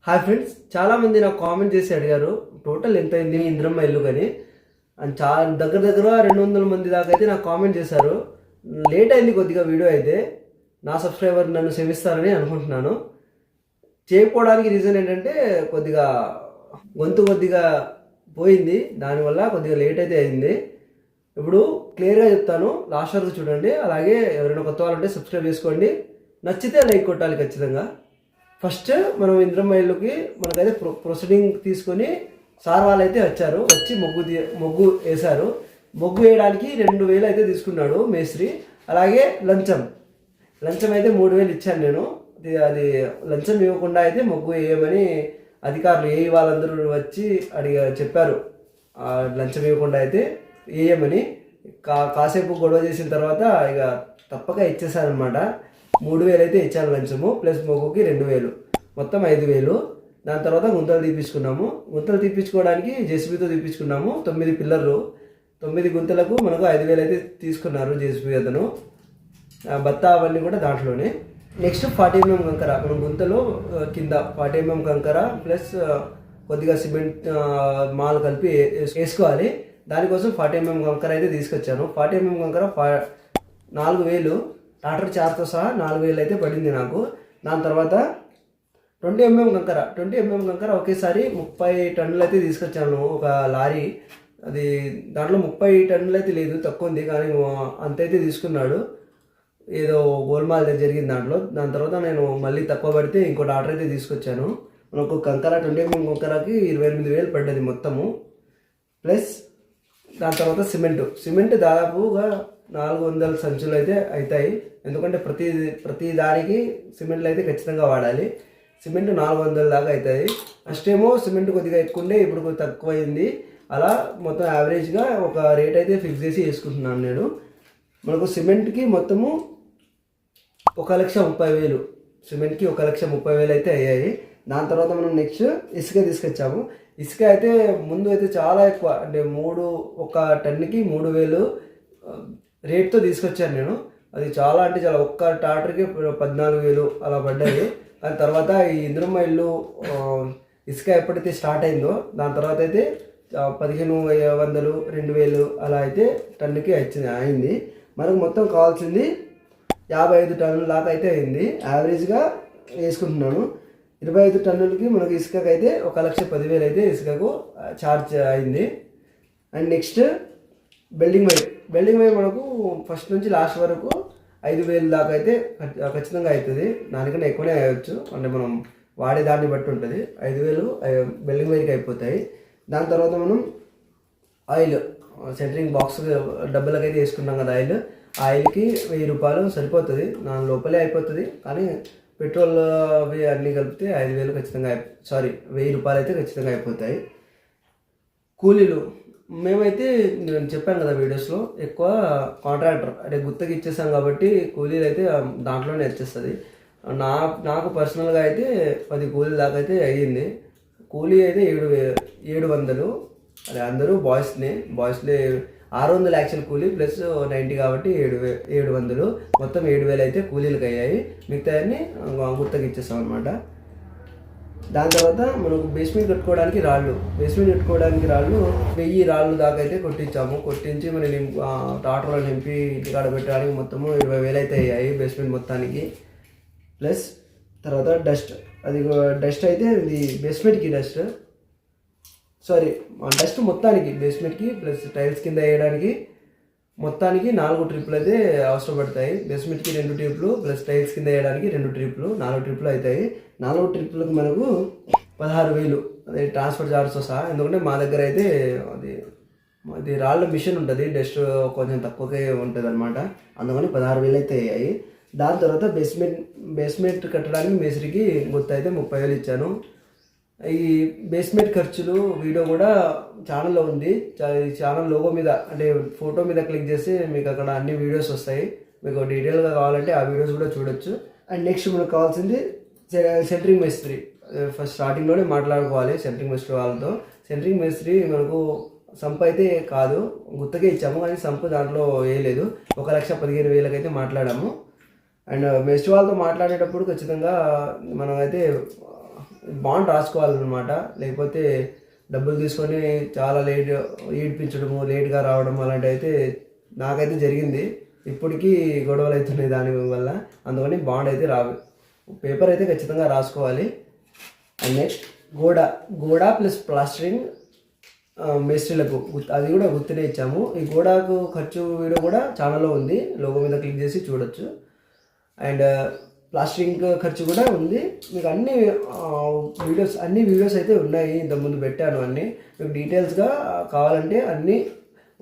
Hi friends, చాలామంది నాకు comment చేసి అడిగారు టోటల్ ఎంత అయింది ఇంద్రమ్మ ఇల్లు కానీ. అండ్ చాలా దగ్గర 200 మంది దాకా అయితే నాకు కామెంట్ చేశారు. లేట్ అయింది కొద్దిగా వీడియో అయితే. నా సబ్స్క్రైబర్ నన్ను క్షమిస్తారని అనుకుంటున్నాను. చేయకపోవడానికి రీజన్ ఏంటంటే కొద్దిగా కొద్దిగా పోయింది, దానివల్ల కొద్దిగా లేట్ అయితే అయింది. ఇప్పుడు క్లియర్గా చెప్తాను, లాస్ట్ వరకు చూడండి. అలాగే ఎవరైనా కొత్త వాళ్ళు ఉంటే సబ్స్క్రైబ్ చేసుకోండి, నచ్చితే లైక్ కొట్టాలి ఖచ్చితంగా. ఫస్ట్ మనం ఇంద్రమ్మ ఇల్లుకి మనకైతే ప్రొసీడింగ్ తీసుకొని సార్ వాళ్ళు అయితే వచ్చి మొగ్గు వేశారు. మొగ్గు వేయడానికి 2000 అయితే తీసుకున్నాడు మేస్త్రి. అలాగే లంచం అయితే 3000 ఇచ్చాను నేను. అది లంచం ఇవ్వకుండా అయితే మొగ్గు వేయమని అధికారులు వాళ్ళందరూ వచ్చి చెప్పారు. లంచం ఇవ్వకుండా అయితే వేయమని కాసేపు గొడవ చేసిన తర్వాత ఇక తప్పక ఇచ్చేసారనమాట. 3000 అయితే ఇచ్చాను లంచము, ప్లస్ మొగ్గుకి 2000, మొత్తం 5000. దాని తర్వాత గుంతలు తీపించుకున్నాము. గుంతలు తీపించుకోవడానికి జేసీబీతో తీపించుకున్నాము. 9 పిల్లర్లు, 9 గుంతలకు మనకు 5000 అయితే తీసుకున్నారు జేసీబీ అతను. బత్త అవన్నీ కూడా దాంట్లోనే. నెక్స్ట్ 40 mm కంకర, మనం గుంతలో కింద 40 mm కంకర ప్లస్ కొద్దిగా సిమెంట్ మాల్ కలిపి వేసుకోవాలి. దానికోసం 40 mm కంకర అయితే తీసుకొచ్చాను. 40 mm కంకర 4000, ట్రాక్టర్ చార్జ్తో సహా 4000 అయితే పడింది నాకు. దాని తర్వాత 20 mm కంకర ఒకేసారి 30 టన్నులు అయితే తీసుకొచ్చాను, ఒక లారీ. అది దాంట్లో 30 టన్నులు అయితే లేదు, తక్కువ ఉంది, కానీ అంతైతే తీసుకున్నాడు. ఏదో గోల్మాల్ జరిగింది దాంట్లో. దాని తర్వాత నేను మళ్ళీ తక్కువ పడితే ఇంకో ట్రాక్టర్ అయితే తీసుకొచ్చాను. మనకు కంకర 20 mm కంకరకి 28000 పడ్డది మొత్తము. ప్లస్ దాని తర్వాత సిమెంట్ దాదాపుగా 400 సంచులు అయితే అవుతాయి. ఎందుకంటే ప్రతి దానికి సిమెంట్లు అయితే ఖచ్చితంగా వాడాలి. సిమెంట్ 400 దాకా అవుతాయి. ఫస్ట్ ఏమో సిమెంట్ కొద్దిగా ఎక్కువండే, ఇప్పుడు తక్కువైంది. అలా మొత్తం యావరేజ్గా ఒక రేట్ అయితే ఫిక్స్ చేసి వేసుకుంటున్నాను నేను. మనకు సిమెంట్కి మొత్తము 1,30,000, సిమెంట్కి 1,30,000 అయితే అయ్యాయి. దాని తర్వాత మనం నెక్స్ట్ ఇసుక తీసుకొచ్చాము. ఇసుక అయితే ముందు అయితే చాలా ఎక్కువ, అంటే ఒక టన్నుకి 3000 రేట్తో తీసుకొచ్చాను నేను. అది చాలా అంటే చాలా, ఒక్క ట్రాక్టర్కి 14,000 అలా పడ్డాయి. దాని తర్వాత ఈ ఇంద్రమ్మ ఇల్లు ఇసుక ఎప్పుడైతే స్టార్ట్ అయిందో దాని తర్వాత అయితే 1500, 2000 అలా అయితే టన్నుకి అయింది. మనకు మొత్తం కావాల్సింది 55 టన్నుల దాకా అయితే అయింది. యావరేజ్గా వేసుకుంటున్నాను. 25 టన్నులకి మనకు ఇసుకకి అయితే 1,10,000 అయితే ఇసుకకు ఛార్జ్ అయింది. అండ్ నెక్స్ట్ వెల్డింగ్ వైర్ మనకు ఫస్ట్ నుంచి లాస్ట్ వరకు 5,000 దాకా అయితే ఖచ్చితంగా అవుతుంది. దానికన్నా ఎక్కువనే అయ్యవచ్చు, అంటే మనం వాడే దాన్ని బట్టి ఉంటుంది. 5,000 వెల్డింగ్ వైర్కి అయిపోతాయి. దాని తర్వాత మనం ఆయిల్, సెంటరింగ్ బాక్స్ డబ్బులకైతే వేసుకున్నాం కదా ఆయిల్కి 1000 రూపాయలు సరిపోతుంది, దాని లోపలే అయిపోతుంది. కానీ పెట్రోల్ అవి అన్నీ కలిపితే 5,000 ఖచ్చితంగా 1000 రూపాయలు అయితే ఖచ్చితంగా అయిపోతాయి. కూలీలు మేమైతే నేను చెప్పాను కదా వీడియోస్లో, ఎక్కువ కాంట్రాక్టర్ అంటే గుత్తకి ఇచ్చేసాం కాబట్టి కూలీలు అయితే దాంట్లోనే వచ్చేస్తుంది. నాకు పర్సనల్గా అయితే 10 కూలీల దాకా అయితే అయ్యింది. కూలీ అయితే 700, అదే అందరూ బాయ్స్లే 600 యాక్చువల్ కూలీ ప్లస్ 90 కాబట్టి 700, మొత్తం 7,000 అయితే కూలీలకు అయ్యాయి. మిగతాయన్నీ గుత్తకి ఇచ్చేస్తాం అనమాట. దాని తర్వాత మనకు బేస్మెంట్ కట్టుకోవడానికి రాళ్ళు 1000 రాళ్ళు దాకా అయితే కొట్టించి మనం ట్రాక్టర్లో నింపి ఇంటికాడ పెట్టడానికి మొత్తము 20,000 అయితే అయ్యాయి బేస్మెంట్ మొత్తానికి. ప్లస్ తర్వాత డస్ట్ అయితే ఇది బేస్మెంట్కి డస్ట్ మొత్తానికి బేస్మెంట్కి ప్లస్ టైల్స్ కింద వేయడానికి మొత్తానికి 4 ట్రిప్లు అయితే అవసరం పడతాయి. బేస్మెంట్కి 2 ట్రిప్లు ప్లస్ టైల్స్ కింద వేయడానికి 2 ట్రిప్లు, 4 ట్రిప్లు అవుతాయి. 4 ట్రిప్లకు మనకు 16,000, అదే ట్రాన్స్పోర్ట్ చార్జ్తో సహా. ఎందుకంటే మా దగ్గర అయితే అది రాళ్ళ మిషన్ ఉంటుంది, డస్ట్ కొంచెం తక్కువకే ఉంటుంది అనమాట. అందుకని 16,000 అయితే అయ్యాయి. దాని తర్వాత బేస్మెంట్ కట్టడానికి మేస్త్రికి గుర్తు అయితే 30,000 ఇచ్చాను. ఈ బేస్మెంట్ ఖర్చులు వీడియో కూడా ఛానల్లో ఉంది. ఛానల్ లోగో మీద, అంటే ఫోటో మీద క్లిక్ చేసి మీకు అక్కడ అన్ని వీడియోస్ వస్తాయి. మీకు డీటెయిల్గా కావాలంటే ఆ వీడియోస్ కూడా చూడొచ్చు. అండ్ నెక్స్ట్ మనకు కావాల్సింది సెంటరింగ్ మేస్త్రి. ఫస్ట్ స్టార్టింగ్లోనే మాట్లాడుకోవాలి సెంటరింగ్ మేస్త్రి వాళ్ళతో. సెంటరింగ్ మేస్త్రి మనకు సంప్ అయితే కాదు, గుత్తకే ఇచ్చాము, కానీ సంప్ దాంట్లో వేయలేదు. 1,15,000 అయితే మాట్లాడాము. అండ్ మేస్త్రి వాళ్ళతో మాట్లాడేటప్పుడు ఖచ్చితంగా మనం అయితే బాండ్ రాసుకోవాలన్నమాట. లేకపోతే డబ్బులు తీసుకొని చాలా ఏడిపించడము, లేట్గా రావడం అలాంటివి అయితే నాకైతే జరిగింది. ఇప్పటికీ గొడవలు అవుతున్నాయి దాని వల్ల. అందుకని బాండ్ అయితే పేపర్ అయితే ఖచ్చితంగా రాసుకోవాలి. అండ్ నెక్స్ట్ గోడ ప్లస్ ప్లాస్టరింగ్ మేస్త్రీలకు అది కూడా గుర్తునే ఇచ్చాము. ఈ గోడకు ఖర్చు వీడియో కూడా ఛానల్లో ఉంది, లోగో మీద క్లిక్ చేసి చూడొచ్చు. అండ్ ప్లాస్టరింగ్ ఖర్చు కూడా ఉంది. మీకు అన్ని వీడియోస్ అయితే ఉన్నాయి, ఇంతకుముందు పెట్టాను అన్నీ. మీకు డీటెయిల్స్గా కావాలంటే అన్నీ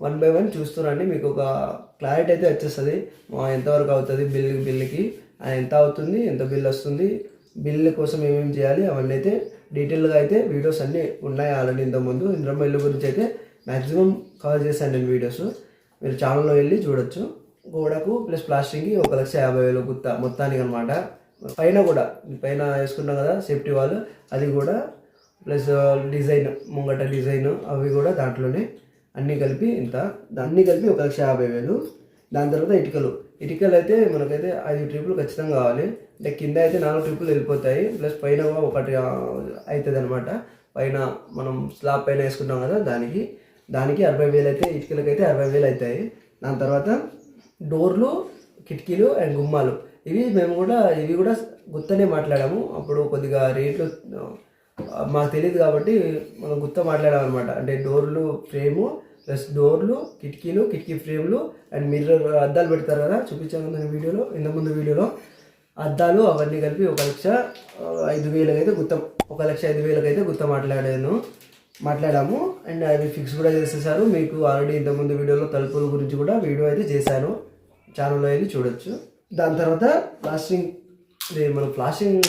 1 by 1 చూస్తున్నాండి. మీకు ఒక క్లారిటీ అయితే వచ్చేస్తుంది ఎంతవరకు అవుతుంది బిల్లుకి, ఎంత అవుతుంది, ఎంత బిల్ వస్తుంది, బిల్లు కోసం ఏమేమి చేయాలి అవన్నీ అయితే డీటెయిల్గా అయితే వీడియోస్ అన్నీ ఉన్నాయి ఆల్రెడీ. ఇంతకుముందు ఇంద్రమ్మ ఇల్లు గురించి అయితే మ్యాక్సిమం కవర్ చేశాను నేను వీడియోస్, మీరు ఛానల్లో వెళ్ళి చూడొచ్చు. గోడకు ప్లస్ ప్లాస్టరింగ్కి 1,50,000 గుత్త మొత్తానికి అనమాట. పైన వేసుకుంటాం కదా సేఫ్టీ వాల్, అది కూడా ప్లస్ డిజైన్ ముంగట డిజైన్ అవి కూడా దాంట్లోనే అన్నీ కలిపి 1,50,000. దాని తర్వాత ఇటుకలు అయితే మనకైతే 5 ట్రిప్పులు ఖచ్చితంగా కావాలి. అంటే కింద అయితే 4 ట్రిప్పులు వెళ్ళిపోతాయి, ప్లస్ పైన ఒకటి అవుతుంది అనమాట. పైన మనం స్లాబ్ పైన వేసుకుంటాం కదా దానికి 60,000 అయితే, ఇటుకలకైతే 60,000 అవుతాయి. దాని తర్వాత డోర్లు, కిటికీలు అండ్ గుమ్మాలు ఇవి కూడా గుత్తనే మాట్లాడాము. అప్పుడు కొద్దిగా రేట్లు మాకు తెలియదు కాబట్టి మనం గుత్త మాట్లాడాము అనమాట. అంటే డోర్లు ఫ్రేము ప్లస్ డోర్లు, కిటికీ ఫ్రేమ్లు అండ్ మిర్రర్ అద్దాలు పెడతారు కదా, చూపించాను కదా ఇంతకుముందు వీడియోలో అద్దాలు అవన్నీ కలిపి 1,05,000 అయితే గుత్త 1,05,000 అయితే గుత్త మాట్లాడాము. అండ్ అవి ఫిక్స్ కూడా చేసేసారు. మీకు ఆల్రెడీ ఇంతకుముందు వీడియోలో తలుపుల గురించి కూడా వీడియో అయితే చేశాను, ఛానల్లో అయితే చూడొచ్చు. దాని తర్వాత మనం ప్లాస్టింగ్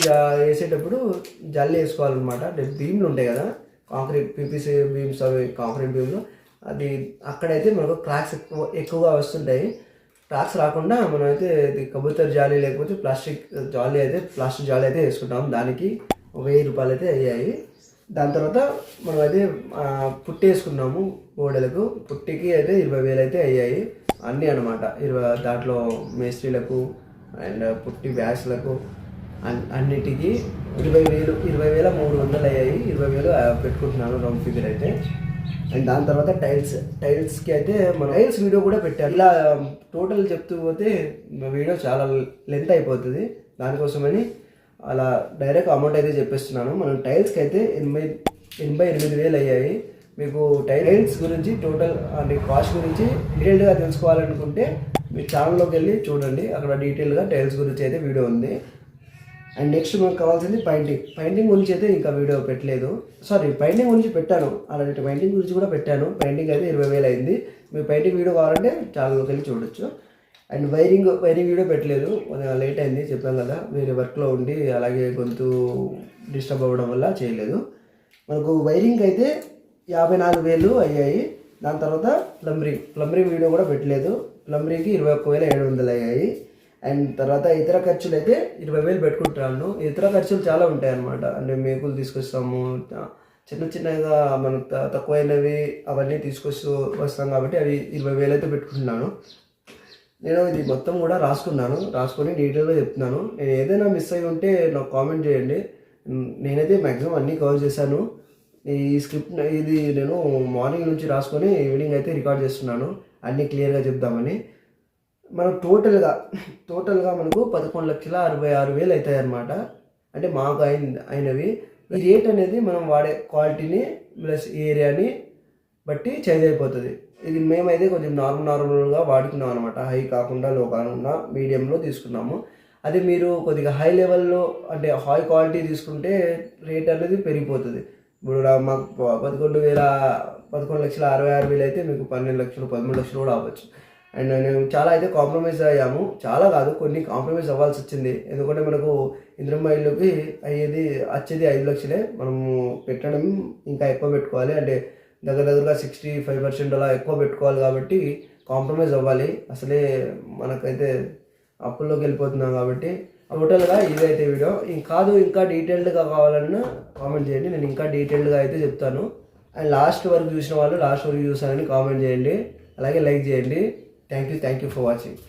వేసేటప్పుడు జల్లి వేసుకోవాలన్నమాట. అంటే బీమ్లు ఉంటాయి కదా, కాంక్రీట్ పీపీసీ బీమ్స్, అవి కాంక్రీట్ బీమ్లు, అది అక్కడైతే మనకు క్రాక్స్ ఎక్కువగా వస్తుంటాయి. క్రాక్స్ రాకుండా మనం అయితే కబూతర్ జాలీ లేకపోతే ప్లాస్టిక్ జాలీ అయితే వేసుకుంటాము. దానికి 1,000 రూపాయలు అయితే అయ్యాయి. దాని తర్వాత మనం అయితే పుట్టి వేసుకున్నాము గోడలకు, పుట్టికి అయితే 20,000 అయితే అయ్యాయి అన్నీ అనమాట. దాంట్లో మేస్త్రీలకు అండ్ పుట్టి బ్యాగ్స్లకు అన్నిటికీ 20,300 అయ్యాయి. 20,000 పెట్టుకుంటున్నాను రౌండ్ ఫిగర్ అయితే. అండ్ దాని తర్వాత టైల్స్కి అయితే మనం టైల్స్ వీడియో కూడా పెట్టాను. ఇలా టోటల్ చెప్తూ పోతే వీడియో చాలా లెంత్ అయిపోతుంది, దానికోసమని అలా డైరెక్ట్ అమౌంట్ అయితే చెప్పేస్తున్నాను. మనం టైల్స్కి అయితే 88,000 అయ్యాయి. మీకు టైల్స్ గురించి టోటల్ అంటే కాస్ట్ గురించి డీటెయిల్డ్గా తెలుసుకోవాలనుకుంటే మీరు ఛానల్లోకి వెళ్ళి చూడండి, అక్కడ డీటెయిల్గా టైల్స్ గురించి అయితే వీడియో ఉంది. అండ్ నెక్స్ట్ మనకు కావాల్సింది పెయింటింగ్ గురించి అయితే ఇంకా వీడియో పెట్టలేదు. పెయింటింగ్ గురించి పెట్టాను అలాంటి, పెయింటింగ్ గురించి కూడా పెట్టాను. పెయింటింగ్ అయితే 20,000 అయింది. మీకు పెయింటింగ్ వీడియో కావాలంటే ఛానల్లోకి వెళ్ళి చూడొచ్చు. అండ్ వైరింగ్ వీడియో పెట్టలేదు, లేట్ అయింది చెప్పాను కదా, వేరే వర్క్లో ఉండి అలాగే గొంతు డిస్టర్బ్ అవ్వడం వల్ల చేయలేదు. మనకు వైరింగ్ అయితే 54,000 అయ్యాయి. దాని తర్వాత ప్లంబరింగ్ వీడియో కూడా పెట్టలేదు. ప్లంబరింగ్కి 21,700 అయ్యాయి. అండ్ తర్వాత ఇతర ఖర్చులు అయితే 20,000 పెట్టుకుంటున్నాను. ఇతర ఖర్చులు చాలా ఉంటాయి అన్నమాట. అంటే మేకులు తీసుకొస్తాము, చిన్నగా మనకు తక్కువైనవి అవన్నీ వస్తాం కాబట్టి అవి 20,000 అయితే పెట్టుకుంటున్నాను. నేను ఇది మొత్తం కూడా రాసుకొని డీటెయిల్గా చెప్తున్నాను. నేను ఏదైనా మిస్ అయి ఉంటే నాకు కామెంట్ చేయండి. నేనైతే మ్యాక్సిమం అన్నీ కవర్ చేశాను. ఈ స్క్రిప్ట్ ఇది నేను మార్నింగ్ నుంచి రాసుకొని ఈవినింగ్ అయితే రికార్డ్ చేస్తున్నాను, అన్నీ క్లియర్గా చెప్దామని. మనం టోటల్గా మనకు 11,66,000 అవుతాయి అన్నమాట. అంటే మాకు అయినవి. ఈ రేట్ అనేది మనం వాడే క్వాలిటీని ప్లస్ ఏరియాని బట్టి చేంజ్ అయిపోతుంది. ఇది మేమైతే కొంచెం నార్మల్గా వాడుకున్నాం అనమాట. హై కాకుండా లో కాకుండా మీడియంలో తీసుకున్నాము. అదే మీరు కొద్దిగా హై లెవెల్లో అంటే హై క్వాలిటీ తీసుకుంటే రేట్ అనేది పెరిగిపోతుంది. ఇప్పుడు మాకు 11,66,000 అయితే మీకు 12 లక్షలు 13 లక్షలు కూడా అవ్వచ్చు. అండ్ నేను చాలా అయితే కాంప్రమైజ్ అయ్యాము, చాలా కాదు కొన్ని కాంప్రమైజ్ అవ్వాల్సి వచ్చింది. ఎందుకంటే మనకు ఇంద్రమ్మ ఇల్లుకి వచ్చేది 5 లక్షలే, మనము పెట్టడం ఇంకా ఎక్కువ పెట్టుకోవాలి. అంటే దగ్గరగా 65% అలా ఎక్కువ పెట్టుకోవాలి కాబట్టి కాంప్రమైజ్ అవ్వాలి. అసలే మనకైతే అప్పుల్లోకి వెళ్ళిపోతున్నాం కాబట్టి టోటల్గా ఇదైతే వీడియో ఇంకా డీటెయిల్డ్గా కావాలన్నా కామెంట్ చేయండి, నేను ఇంకా డీటెయిల్డ్గా అయితే చెప్తాను. అండ్ లాస్ట్ వరకు చూసిన వాళ్ళు లాస్ట్ వరకు చూసారని కామెంట్ చేయండి, అలాగే లైక్ చేయండి. Thank you for watching.